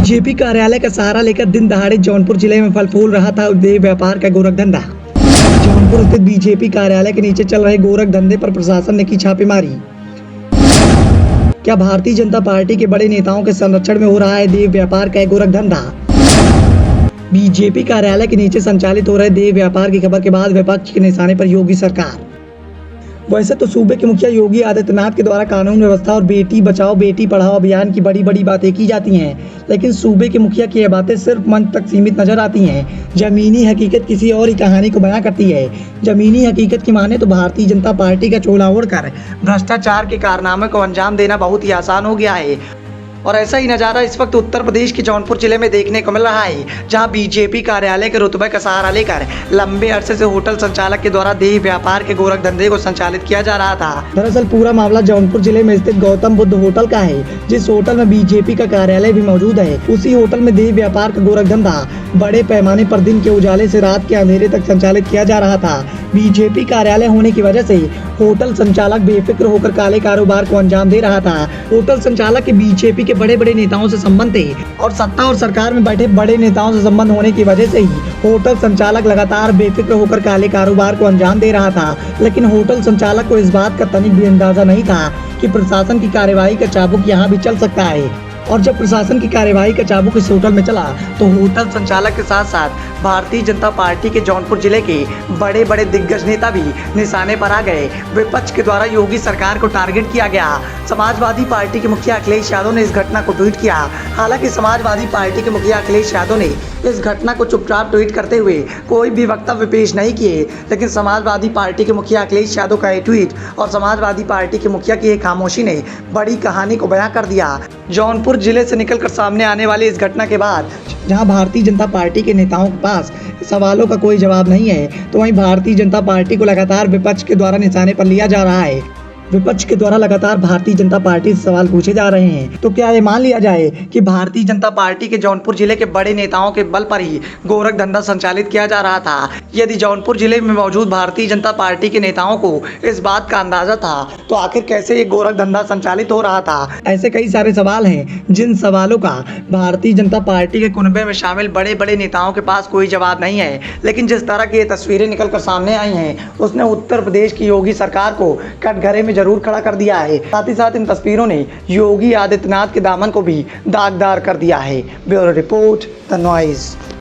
BJP कार्यालय का सहारा लेकर दिन दहाड़े जौनपुर जिले में फल फूल रहा था देह व्यापार का गोरख धंधा। जौनपुर स्थित बीजेपी कार्यालय के नीचे चल रहे गोरख धंधे पर प्रशासन ने की छापेमारी। क्या भारतीय जनता पार्टी के बड़े नेताओं के संरक्षण में हो रहा है देह व्यापार का गोरख धंधा? बीजेपी कार्यालय के नीचे संचालित हो रहे देह व्यापार की खबर के बाद विपक्ष के निशाने पर योगी सरकार। वैसे तो सूबे के मुखिया योगी आदित्यनाथ के द्वारा कानून व्यवस्था और बेटी बचाओ बेटी पढ़ाओ अभियान की बड़ी बड़ी बातें की जाती हैं, लेकिन सूबे के मुखिया की यह बातें सिर्फ मंच तक सीमित नजर आती हैं। जमीनी हकीकत किसी और ही कहानी को बयां करती है। जमीनी हकीकत की माने तो भारतीय जनता पार्टी का चोला ओढ़कर भ्रष्टाचार के कारनामे को अंजाम देना बहुत ही आसान हो गया है। और ऐसा ही नज़ारा इस वक्त उत्तर प्रदेश के जौनपुर जिले में देखने को मिल रहा है, जहां बीजेपी कार्यालय के रुतबे का सहारा लेकर लंबे अरसे से होटल संचालक के द्वारा देह व्यापार के गोरख धंधे को संचालित किया जा रहा था। दरअसल पूरा मामला जौनपुर जिले में स्थित गौतम बुद्ध होटल का है, जिस होटल में बीजेपी का कार्यालय भी मौजूद है। उसी होटल में देह व्यापार का गोरख धंधा बड़े पैमाने पर दिन के उजाले से रात के अंधेरे तक संचालित किया जा रहा था। बीजेपी कार्यालय होने की वजह से होटल संचालक बेफिक्र होकर काले कारोबार को अंजाम दे रहा था। होटल संचालक के बीजेपी के बड़े बड़े नेताओं से संबंध थे और सत्ता और सरकार में बैठे बड़े नेताओं से संबंध होने की वजह से ही होटल संचालक लगातार बेफिक्र होकर काले कारोबार को अंजाम दे रहा था। लेकिन होटल संचालक को इस बात का तनिक भी अंदाजा नहीं था कि प्रशासन की कार्यवाही का चाबुक यहाँ भी चल सकता है। और जब प्रशासन की कार्यवाही का चाबुक इस होटल में चला तो होटल संचालक के साथ साथ भारतीय जनता पार्टी के जौनपुर जिले के बड़े बड़े दिग्गज नेता भी निशाने पर आ गए। विपक्ष के द्वारा योगी सरकार को टारगेट किया गया। समाजवादी पार्टी के मुखिया अखिलेश यादव ने इस घटना को ट्वीट किया। हालांकि समाजवादी पार्टी के मुखिया अखिलेश यादव ने इस घटना को चुपचाप ट्वीट करते हुए कोई भी वक्तव्य पेश नहीं किए, लेकिन समाजवादी पार्टी के मुखिया अखिलेश यादव का ये ट्वीट और समाजवादी पार्टी के मुखिया की खामोशी ने बड़ी कहानी को बयां कर दिया। जौनपुर जिले से निकलकर सामने आने वाली इस घटना के बाद जहां भारतीय जनता पार्टी के नेताओं के पास सवालों का कोई जवाब नहीं है, तो वहीं भारतीय जनता पार्टी को लगातार विपक्ष के द्वारा निशाने पर लिया जा रहा है। विपक्ष के द्वारा लगातार भारतीय जनता पार्टी से सवाल पूछे जा रहे हैं। तो क्या ये मान लिया जाए कि भारतीय जनता पार्टी के जौनपुर जिले के बड़े नेताओं के बल पर ही गोरख धंधा संचालित किया जा रहा था? यदि जौनपुर जिले में मौजूद भारतीय जनता पार्टी के नेताओं को इस बात का अंदाजा था, तो आखिर कैसे ये गोरख धंधा संचालित हो रहा था? ऐसे कई सारे सवाल हैं, जिन सवालों का भारतीय जनता पार्टी के कुनबे में शामिल बड़े बड़े नेताओं के पास कोई जवाब नहीं है। लेकिन जिस तरह की ये तस्वीरें निकल कर सामने आई हैं, उसने उत्तर प्रदेश की योगी सरकार को कटघरे में जरूर खड़ा कर दिया है। साथ ही साथ इन तस्वीरों ने योगी आदित्यनाथ के दामन को भी दागदार कर दिया है। Bureau report, the noise.